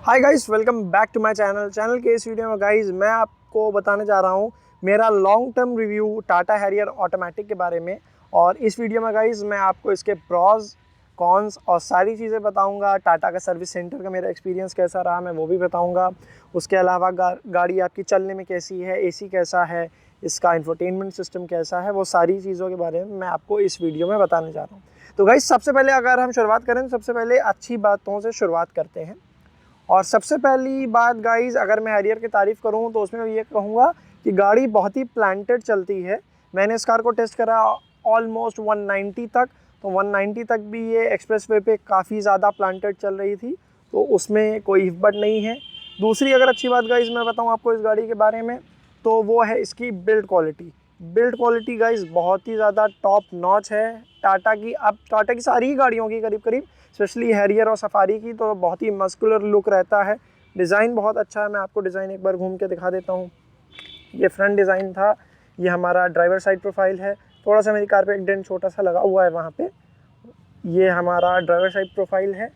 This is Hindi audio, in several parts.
Hi guys, welcome back to my channel के इस वीडियो में गाइस मैं आपको बताने जा रहा हूँ मेरा long term review Tata Harrier automatic के बारे में। और इस वीडियो में गाइस मैं आपको इसके प्रॉज कॉन्स और सारी चीज़ें बताऊंगा। टाटा का सर्विस सेंटर का मेरा एक्सपीरियंस कैसा रहा मैं वो भी बताऊंगा। उसके अलावा गाड़ी आपकी चलने में कैसी है, एसी कैसा है, इसका इंफोटेनमेंट सिस्टम कैसा है, वो सारी चीज़ों के बारे में मैं आपको इस वीडियो में बताने जा रहा हूँ। तो गाइस सबसे पहले अगर हम शुरुआत करें तो सबसे पहले अच्छी बातों से शुरुआत करते हैं। और सबसे पहली बात गाइज़, अगर मैं हैरियर की तारीफ़ करूँ तो उसमें मैं ये कहूँगा कि गाड़ी बहुत ही प्लांटेड चलती है। मैंने इस कार को टेस्ट करा ऑलमोस्ट 190 तक, तो 190 तक भी ये एक्सप्रेसवे पे काफ़ी ज़्यादा प्लांटेड चल रही थी, तो उसमें कोई हिब्बट नहीं है। दूसरी अगर अच्छी बात गाइज़ मैं बताऊँ आपको इस गाड़ी के बारे में, तो वो है इसकी build quality. Build quality guys बहुत ही ज़्यादा टॉप नॉच है टाटा की। अब टाटा की सारी ही गाड़ियों की करीब स्पेशली हैरियर और सफारी की तो बहुत ही मस्कुलर लुक रहता है। डिज़ाइन बहुत अच्छा है, मैं आपको डिज़ाइन एक बार घूम के दिखा देता हूँ। ये फ्रंट डिज़ाइन था, ये हमारा ड्राइवर साइड प्रोफाइल है। थोड़ा सा मेरी कार पे एक डेंट छोटा सा लगा हुआ है वहाँ पे। ये हमारा ड्राइवर साइड प्रोफाइल है।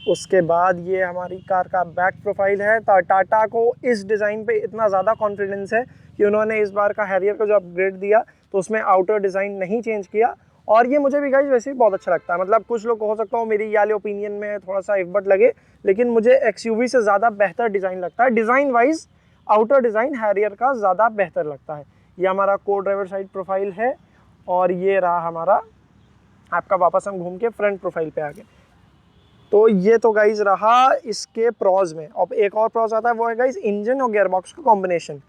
उसके बाद ये हमारी कार का बैक प्रोफाइल है। टाटा को इस डिज़ाइन पे इतना ज़्यादा कॉन्फिडेंस है कि उन्होंने इस बार का हैरियर का जो अपग्रेड दिया तो उसमें आउटर डिज़ाइन नहीं चेंज किया। और ये मुझे भी गाइस वैसे ही बहुत अच्छा लगता है। मतलब कुछ लोग हो सकता हो मेरी ये वाले ओपिनियन में थोड़ा सा इफबट लगे, लेकिन मुझे एक्सयूवी से ज़्यादा बेहतर डिज़ाइन लगता है। Design wise outer design Harrier का ज़्यादा बेहतर लगता है। ये हमारा को ड्राइवर साइड प्रोफाइल है और ये रहा हमारा आपका, वापस हम घूम के फ्रंट प्रोफाइल पे आ गए। तो ये तो गाइज रहा इसके प्रॉज में। अब एक और प्रॉज आता है, वो है गाइज इंजन और गियरबॉक्स का कॉम्बिनेशन।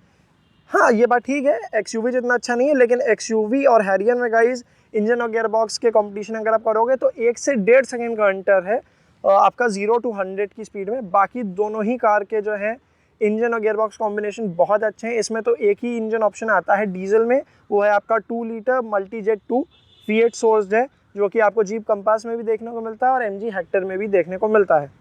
हाँ ये बात ठीक है, एक्सयूवी जितना अच्छा नहीं है, लेकिन एक्सयूवी और हैरियर में गाइज इंजन और गियरबॉक्स के कंपटीशन अगर आप करोगे तो 1 से 1.5 सेकेंड का अंतर है आपका 0 to 100 की स्पीड में। बाकी दोनों ही कार के जो है इंजन और गियरबॉक्स कॉम्बिनेशन बहुत अच्छे हैं। इसमें तो एक ही इंजन ऑप्शन आता है डीजल में, वो है आपका 2 लीटर मल्टीजेट 2 V8 सोर्स्ड है, जो कि आपको जीप कंपास में भी देखने को मिलता है और MG हेक्टर में भी देखने को मिलता है।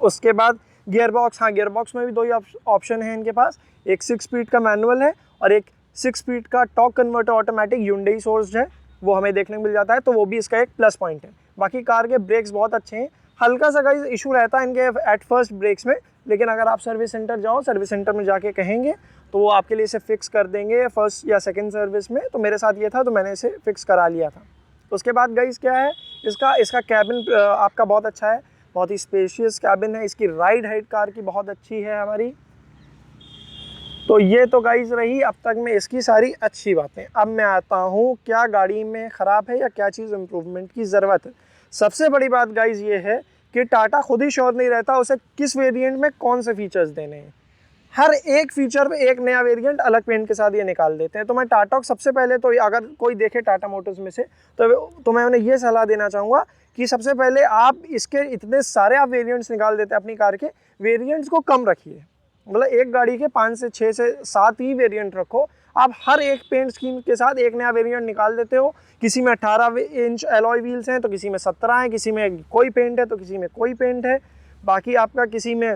उसके बाद गियरबॉक्स, हाँ गियरबॉक्स में भी 2 ही ऑप्शन है इनके पास। एक 6 स्पीड का मैनुअल है और एक 6 स्पीड का torque converter automatic Hyundai sourced है, वो हमें देखने को मिल जाता है, तो वो भी इसका एक प्लस पॉइंट है। बाकी कार के ब्रेक्स बहुत अच्छे हैं। हल्का सा गाइस इशू रहता है इनके एट फर्स्ट ब्रेक्स में, लेकिन अगर आप सर्विस सेंटर जाओ, सर्विस सेंटर में जाके कहेंगे तो वो आपके लिए इसे फिक्स कर देंगे फर्स्ट या सेकंड सर्विस में। तो मेरे साथ ये था तो मैंने इसे फिक्स करा लिया था। उसके बाद गाइस क्या है, इसका कैबिन आपका बहुत अच्छा है, बहुत ही स्पेशियस कैबिन है। इसकी राइड हाइट कार की बहुत अच्छी है हमारी। तो ये तो गाइस रही अब तक में इसकी सारी अच्छी बातें। अब मैं आता हूँ क्या गाड़ी में ख़राब है या क्या चीज़ इम्प्रूवमेंट की ज़रूरत है। सबसे बड़ी बात गाइस ये है कि टाटा खुद ही श्योर नहीं रहता उसे किस वेरिएंट में कौन से फीचर्स देने हैं। हर एक फीचर पे एक नया वेरिएंट अलग पेंट के साथ ये निकाल देते हैं। तो मैं टाटा को सबसे पहले तो अगर कोई देखे टाटा मोटर्स में से तो मैं उन्हें ये सलाह देना चाहूँगा कि सबसे पहले आप इसके इतने सारे आप वेरिएंट्स निकाल देते हैं अपनी कार के, वेरिएंट्स को कम रखिए। मतलब एक गाड़ी के 5 से 6 से 7 ही वेरिएंट रखो। आप हर एक पेंट स्कीम के साथ एक नया वेरिएंट निकाल देते हो। किसी में 18 इंच एलॉय व्हील्स हैं तो किसी में 17 हैं, किसी में कोई पेंट है तो किसी में कोई पेंट है। बाकी आपका किसी में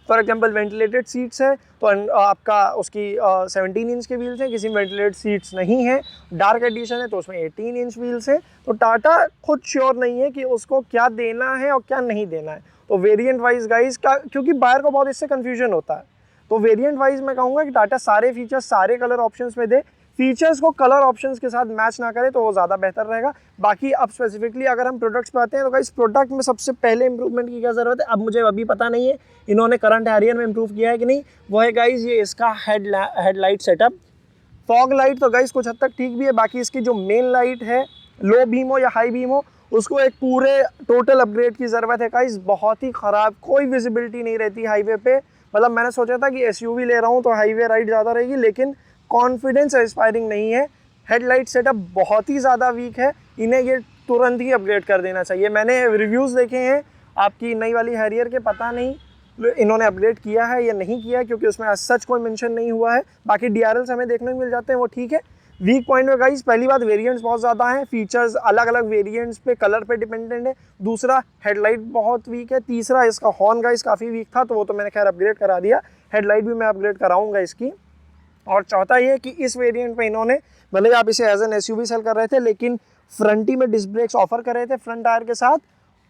फॉर एग्जांपल वेंटिलेटेड सीट्स है तो आपका उसकी 17 इंच के व्हील्स हैं, किसी में वेंटिलेटेड सीट्स नहीं है। डार्क एडिशन है तो उसमें 18 इंच व्हील्स हैं। तो टाटा खुद श्योर नहीं है कि उसको क्या देना है और क्या नहीं देना है। तो वेरिएंट वाइज गाइज का, क्योंकि बायर को बहुत इससे कन्फ्यूजन होता है, तो वेरिएंट वाइज मैं कहूँगा कि टाटा सारे फीचर्स सारे कलर ऑप्शंस में दे। फीचर्स को कलर ऑप्शंस के साथ मैच ना करे तो वो ज़्यादा बेहतर रहेगा। बाकी अब स्पेसिफिकली अगर हम प्रोडक्ट्स पे आते हैं तो गाइस प्रोडक्ट में सबसे पहले इंप्रूवमेंट की क्या ज़रूरत है, अब मुझे अभी पता नहीं है इन्होंने करंट हैरियर में इंप्रूव किया है कि नहीं, वो है गाइस ये इसका हेडलाइट सेटअप। फॉग लाइट तो गाइस कुछ हद तक ठीक भी है। बाकी इसकी जो मेन लाइट है, लो बीम हो या हाई बीम हो, उसको एक पूरे टोटल अपग्रेड की ज़रूरत है गाइस। बहुत ही ख़राब, कोई विजिबिलिटी नहीं रहती हाईवे पे। मतलब मैंने सोचा था कि एसयूवी ले रहा हूँ तो हाईवे राइड ज़्यादा रहेगी, लेकिन कॉन्फिडेंस इंस्पायरिंग नहीं है। हेडलाइट सेटअप बहुत ही ज़्यादा वीक है, इन्हें ये तुरंत ही अपग्रेड कर देना चाहिए। मैंने रिव्यूज़ देखे हैं आपकी नई वाली हैरियर के, पता नहीं इन्होंने अपग्रेड किया है या नहीं किया है, क्योंकि उसमें सच कोई मेंशन नहीं हुआ है। बाकी DRLs हमें देखने को मिल जाते हैं, वो ठीक है। वीक पॉइंट में गाइस पहली बात वेरिएंट्स बहुत ज़्यादा हैं, फीचर्स अलग अलग वेरिएंट्स पे कलर पे डिपेंडेंट है। दूसरा हेडलाइट बहुत वीक है। तीसरा इसका हॉर्न गाइस काफ़ी वीक था, तो वो तो मैंने खैर अपग्रेड करा दिया। हेडलाइट भी मैं अपग्रेड कराऊंगा इसकी। और चौथा ये कि इस वेरिएंट में इन्होंने, भले आप इसे एज एन एसयूवी सेल कर रहे थे, लेकिन फ्रंटी में डिस्क ब्रेक्स ऑफर कर रहे थे फ्रंट टायर के साथ,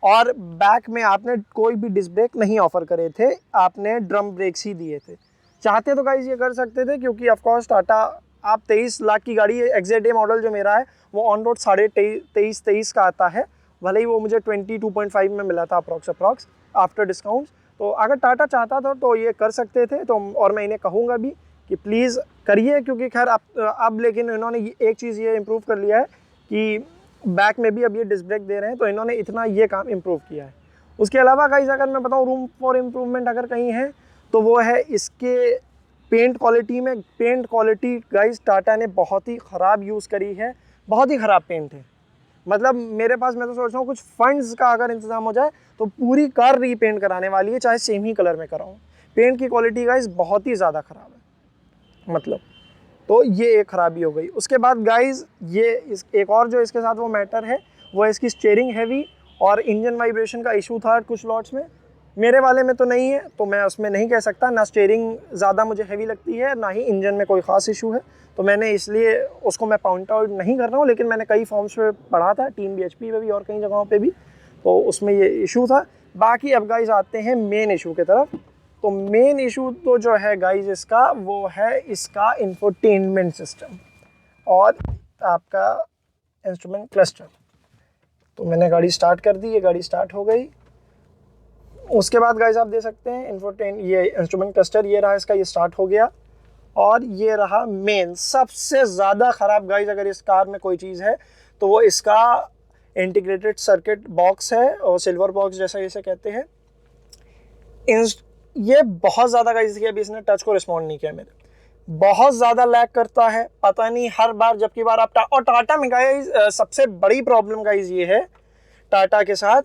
और बैक में आपने कोई भी डिस्क ब्रेक नहीं ऑफर करे थे, आपने ड्रम ब्रेक्स ही दिए थे। चाहते तो गाइस ये कर सकते थे, क्योंकि ऑफ कोर्स टाटा, आप 23 लाख की गाड़ी, XZA मॉडल जो मेरा है वो ऑन रोड 23.5 का आता है, भले ही वो मुझे 22.5 में मिला था अप्रॉक्स आफ्टर डिस्काउंट। तो अगर टाटा चाहता था तो ये कर सकते थे, तो और मैं इन्हें कहूँगा भी कि प्लीज़ करिए, क्योंकि खैर अब लेकिन इन्होंने एक चीज़ ये इम्प्रूव कर लिया है कि बैक में भी अब ये डिस्क ब्रेक दे रहे हैं, तो इन्होंने इतना ये काम इम्प्रूव किया है। उसके अलावा गाइस अगर मैं बताऊँ रूम फॉर इम्प्रूवमेंट अगर कहीं है तो वो है इसके पेंट क्वालिटी में। पेंट क्वालिटी गाइस टाटा ने बहुत ही ख़राब यूज़ करी है, बहुत ही ख़राब पेंट है। मतलब मेरे पास, मैं तो सोच रहा हूँ कुछ फंड्स का अगर इंतज़ाम हो जाए तो पूरी कार रीपेंट कराने वाली है, चाहे सेम ही कलर में कराऊँ। पेंट की क्वालिटी गाइस बहुत ही ज़्यादा ख़राब है, मतलब तो ये एक ख़राबी हो गई। उसके बाद गाइस ये एक और जो इसके साथ वो मैटर है वो है इसकी स्टीयरिंग हैवी और इंजन वाइब्रेशन का इशू था कुछ लॉट्स में। मेरे वाले में तो नहीं है, तो मैं उसमें नहीं कह सकता, ना स्टीयरिंग ज़्यादा मुझे हैवी लगती है, ना ही इंजन में कोई ख़ास इशू है, तो मैंने इसलिए उसको मैं पॉइंट आउट नहीं कर रहा हूँ। लेकिन मैंने कई फॉर्म्स पे पढ़ा था, टीम BHP पे भी और कई जगहों पे भी, तो उसमें ये इशू था। बाकी अब गाइस आते हैं मेन इशू की तरफ। तो मेन इशू तो जो है गाइस इसका, वो है इसका इंफोटेनमेंट सिस्टम और आपका इंस्ट्रूमेंट क्लस्टर। तो मैंने गाड़ी स्टार्ट कर दी, ये गाड़ी स्टार्ट हो गई। उसके बाद गाइस आप देख सकते हैं ये इंस्ट्रूमेंट क्लस्टर ये रहा इसका, ये स्टार्ट हो गया। और ये रहा मेन सबसे ज़्यादा ख़राब गाइस अगर इस कार में कोई चीज़ है तो वो इसका इंटीग्रेटेड सर्किट बॉक्स है, और सिल्वर बॉक्स जैसा इसे कहते हैं। ये बहुत ज़्यादा गाइस, देखिए अभी इसने टच को रिस्पॉन्ड नहीं किया मेरे, बहुत ज़्यादा लैग करता है, पता नहीं हर बार जबकि बार आप और टाटा में गाइस सबसे बड़ी प्रॉब्लम गाइस ये है टाटा के साथ,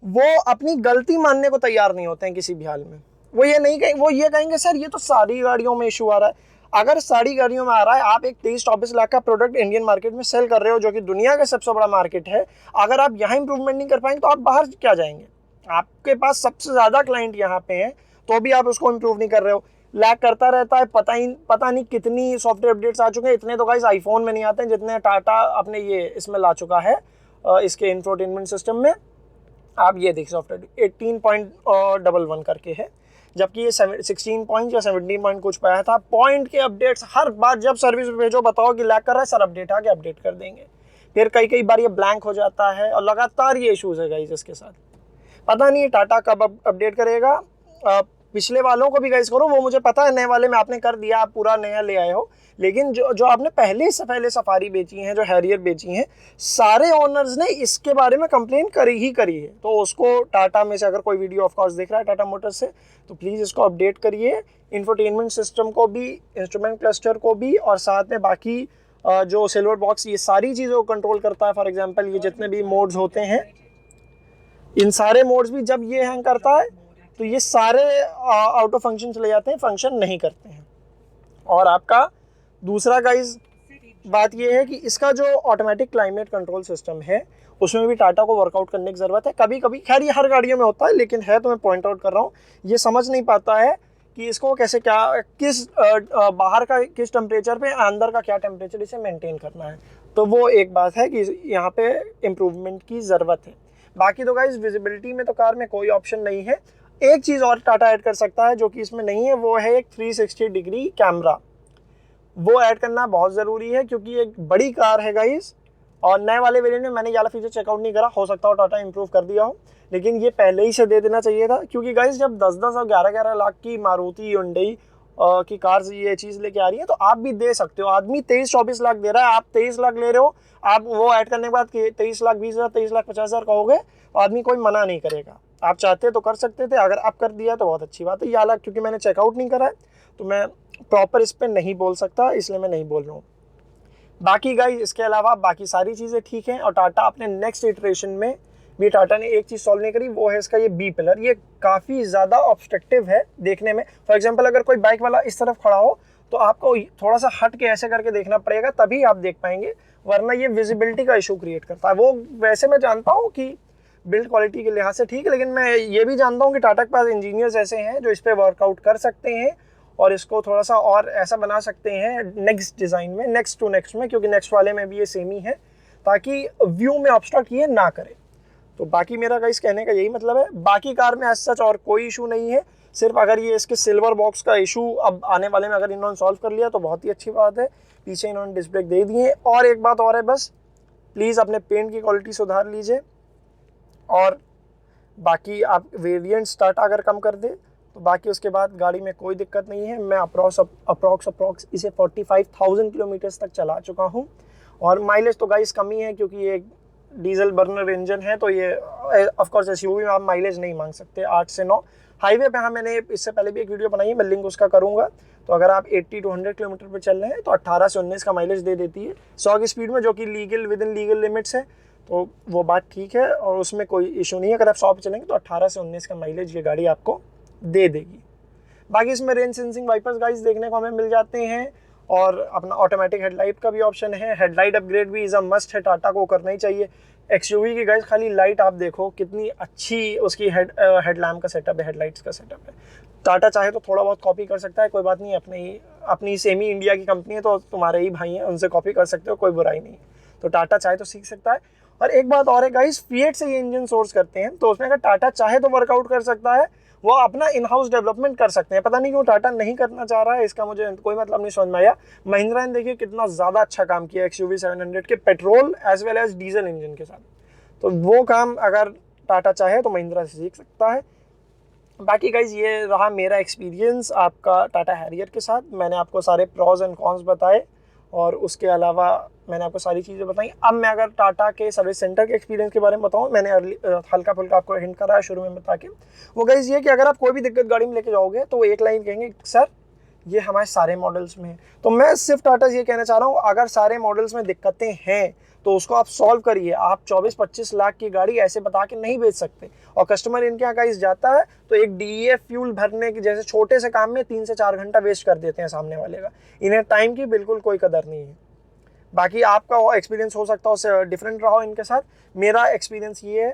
वो अपनी गलती मानने को तैयार नहीं होते हैं किसी भी हाल में। वो ये कहेंगे सर ये तो सारी गाड़ियों में इशू आ रहा है। अगर सारी गाड़ियों में आ रहा है, आप एक 23-24 लाख का प्रोडक्ट इंडियन मार्केट में सेल कर रहे हो, जो कि दुनिया का सबसे बड़ा मार्केट है, अगर आप यहाँ इंप्रूवमेंट नहीं कर पाएंगे तो आप बाहर क्या जाएंगे? आपके पास सबसे ज़्यादा क्लाइंट यहाँ पे हैं, तो भी आप उसको इम्प्रूव नहीं कर रहे हो, लैग करता रहता है। पता नहीं कितनी सॉफ्टवेयर अपडेट्स आ चुके हैं, इतने तो गाइस आईफोन में नहीं आते हैं जितने टाटा अपने ये इसमें ला चुका है, इसके इंफोटेनमेंट सिस्टम में। आप ये देख सॉफ्टवेयर 18.11 करके है, जबकि ये 16 पॉइंट या 17 पॉइंट कुछ पाया था। पॉइंट के अपडेट्स हर बार जब सर्विस भेजो बताओ कि लैग कर रहा है सर, अपडेट आके अपडेट कर देंगे, फिर कई बार ये ब्लैंक हो जाता है और लगातार ये इशूज़ है गाइस इसके साथ। पता नहीं टाटा कब अपडेट करेगा। पिछले वालों को भी गाइस करो, वो मुझे पता है नए वाले में आपने कर दिया, आप पूरा नया ले आए हो, लेकिन जो आपने पहले सफारी बेची हैं, जो हैरियर बेची हैं, सारे ओनर्स ने इसके बारे में कंप्लेन करी है। तो उसको टाटा में से अगर कोई वीडियो ऑफ कोर्स देख रहा है टाटा मोटर्स से, तो प्लीज़ इसको अपडेट करिए, इंफोटेनमेंट सिस्टम को भी, इंस्ट्रूमेंट क्लस्टर को भी, और साथ में बाकी जो सिल्वर बॉक्स ये सारी चीज़ों को कंट्रोल करता है। फॉर एग्जाम्पल ये जितने भी मोड्स होते हैं, इन सारे मोड्स भी जब ये हैंग करता है तो ये सारे आउट ऑफ फंक्शन चले जाते हैं, फंक्शन नहीं करते हैं। और आपका दूसरा गाइस बात ये है कि इसका जो ऑटोमेटिक क्लाइमेट कंट्रोल सिस्टम है उसमें भी टाटा को वर्कआउट करने की ज़रूरत है। कभी कभी खैर ये हर गाड़ियों में होता है, लेकिन है तो मैं पॉइंट आउट कर रहा हूँ, ये समझ नहीं पाता है कि इसको कैसे किस बाहर का किस टेम्परेचर पे, अंदर का क्या टेम्परेचर इसे मेंटेन करना है। तो वो एक बात है कि यहाँ पे इम्प्रूवमेंट की ज़रूरत है। बाकी तो गाइस विजिबिलिटी में तो कार में कोई ऑप्शन नहीं है। एक चीज़ और टाटा ऐड कर सकता है जो कि इसमें नहीं है, वो है एक 360 डिग्री कैमरा। वो ऐड करना बहुत ज़रूरी है क्योंकि एक बड़ी कार है गाइस, और नए वाले वेरिएंट में मैंने ये वाला फीचर चेकआउट नहीं करा, हो सकता हो टाटा इंप्रूव कर दिया हो, लेकिन ये पहले ही से दे देना चाहिए था। क्योंकि गाइस जब 10-10 और 11-11 लाख की मारुति हुंडई की कार्स ये चीज़ लेके आ रही है, तो आप भी दे सकते हो। आदमी 23-24 लाख दे रहा है, आप 23 लाख ले रहे हो, आप वो ऐड करने के बाद 23,20,000 23,50,000 कहोगे, आदमी कोई मना नहीं करेगा। आप चाहते तो कर सकते थे, अगर आप कर दिया तो बहुत अच्छी बात है। ये हालांकि क्योंकि मैंने चेकआउट नहीं करा है तो मैं प्रॉपर इस पर नहीं बोल सकता, इसलिए मैं नहीं बोल रहा हूँ। बाकी गाइस इसके अलावा बाकी सारी चीज़ें ठीक हैं, और टाटा अपने नेक्स्ट इटरेशन में भी टाटा ने एक चीज़ सॉल्व नहीं करी, वो है इसका ये बी पिलर। ये काफ़ी ज़्यादा ऑब्स्ट्रक्टिव है देखने में। फॉर एग्जांपल अगर कोई बाइक वाला इस तरफ खड़ा हो तो आपको थोड़ा सा हट के ऐसे करके देखना पड़ेगा, तभी आप देख पाएंगे, वरना ये विजिबिलिटी का इशू क्रिएट करता है। वो वैसे मैं जानता हूँ कि बिल्ड क्वालिटी के लिहाज से ठीक है, लेकिन मैं ये भी जानता हूँ कि टाटा के पास इंजीनियर्स ऐसे हैं जो इस पर वर्कआउट कर सकते हैं और इसको थोड़ा सा और ऐसा बना सकते हैं नेक्स्ट डिज़ाइन में, नेक्स्ट टू नेक्स्ट में, क्योंकि नेक्स्ट वाले में भी ये सेम ही है, ताकि व्यू में ऑब्स्ट्रक्ट ये ना करे। तो बाकी मेरा गाइस कहने का यही मतलब है। बाकी कार में एज सच और कोई इशू नहीं है, सिर्फ अगर ये इसके सिल्वर बॉक्स का इशू अब आने वाले में अगर इन्होंने सॉल्व कर लिया तो बहुत ही अच्छी बात है। पीछे इन्होंने डिस्क ब्रेक दे दिए। और एक बात और है, बस प्लीज़ अपने पेंट की क्वालिटी सुधार लीजिए। और बाकी आप वेरिएंट्स टाटा अगर कम कर दे तो बाकी उसके बाद गाड़ी में कोई दिक्कत नहीं है। मैं अप्रॉक्स इसे 45,000 किलोमीटर्स तक चला चुका हूँ। और माइलेज तो गाइस कम ही है, क्योंकि ये डीजल बर्नर इंजन है, तो ये ऑफकोर्स एसयूवी में आप माइलेज नहीं मांग सकते 8 से 9। हाईवे पे हाँ, मैंने इससे पहले भी एक वीडियो बनाई है, मैं लिंक उसका करूँगा। तो अगर आप 80 to 100 किलोमीटर पर चल रहे हैं तो 18 से 19 का माइलेज दे देती है 100 की स्पीड में, जो कि विद इन लीगल लिमिट्स है। तो वो बात ठीक है और उसमें कोई इशू नहीं है। अगर आप 100 पे चलेंगे तो 18 से 19 का माइलेज ये गाड़ी आपको दे देगी। बाकी इसमें रेन सेंसिंग वाइपर्स गाइस देखने को हमें मिल जाते हैं, और अपना ऑटोमेटिक हेडलाइट का भी ऑप्शन है। हेडलाइट अपग्रेड भी इज़ अ मस्ट है, टाटा को करना ही चाहिए। एक्सयूवी की गाइस खाली लाइट आप देखो कितनी अच्छी उसकी हेडलैम्प का सेटअप है, हेडलाइट्स का सेटअप है। टाटा चाहे तो थोड़ा बहुत कॉपी कर सकता है, कोई बात नहीं, अपनी सेमी इंडिया की कंपनी है तो तुम्हारे ही भाई हैं, उनसे कॉपी कर सकते हो, कोई बुराई नहीं। तो टाटा चाहे तो सीख सकता है। और एक बात और है गाइस, फिएट से ये इंजन सोर्स करते हैं, तो उसमें अगर टाटा चाहे तो वर्कआउट कर सकता है, वो अपना इन हाउस डेवलपमेंट कर सकते हैं। पता नहीं क्यों टाटा नहीं करना चाह रहा है, इसका मुझे कोई मतलब नहीं समझ में आया। महिंद्रा ने देखिए कितना ज़्यादा अच्छा काम किया XUV 700 के petrol as well as diesel engine के साथ। तो वो काम अगर टाटा चाहे तो महिंद्रा से सीख सकता है। बाकी गाइज ये रहा मेरा एक्सपीरियंस आपका टाटा हैरियर के साथ। मैंने आपको सारे प्रॉज एंड कॉन्स बताए, और उसके अलावा मैंने आपको सारी चीज़ें बताई। अब मैं अगर टाटा के सर्विस सेंटर के एक्सपीरियंस के बारे में बताऊँ, मैंने हल्का फुल्का आपको हिंट करा है शुरू में बता के। वो गाइज ये कि अगर आप कोई भी दिक्कत गाड़ी में लेके जाओगे तो वो एक लाइन कहेंगे, सर ये हमारे सारे मॉडल्स में है। तो मैं सिर्फ टाटा ये कहना चाह रहा हूँ, अगर सारे मॉडल्स में दिक्कतें हैं तो उसको आप सॉल्व करिए। आप 24-25 लाख की गाड़ी ऐसे बता के नहीं बेच सकते। और कस्टमर इनके यहाँ गाइस जाता है तो एक DEF फ्यूल भरने के जैसे छोटे से काम में 3 से 4 घंटा वेस्ट कर देते हैं सामने वाले का। इन्हें टाइम की बिल्कुल कोई कदर नहीं है। बाकी आपका एक्सपीरियंस हो सकता है उससे डिफरेंट रहा हो इनके साथ, मेरा एक्सपीरियंस ये है।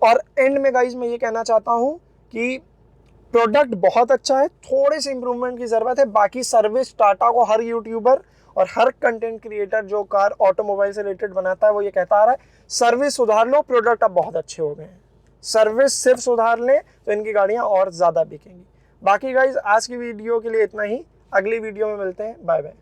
और एंड में गाइस मैं ये कहना चाहता हूँ कि प्रोडक्ट बहुत अच्छा है, थोड़े से इंप्रूवमेंट की ज़रूरत है। बाकी सर्विस टाटा को हर यूट्यूबर और हर कंटेंट क्रिएटर जो कार ऑटोमोबाइल से रिलेटेड बनाता है वो ये कहता आ रहा है, सर्विस सुधार लो, प्रोडक्ट अब बहुत अच्छे हो गए हैं। सर्विस सिर्फ सुधार लें तो इनकी गाड़ियाँ और ज़्यादा बिकेंगी। बाकी गाइज आज की वीडियो के लिए इतना ही, अगली वीडियो में मिलते हैं, बाय बाय।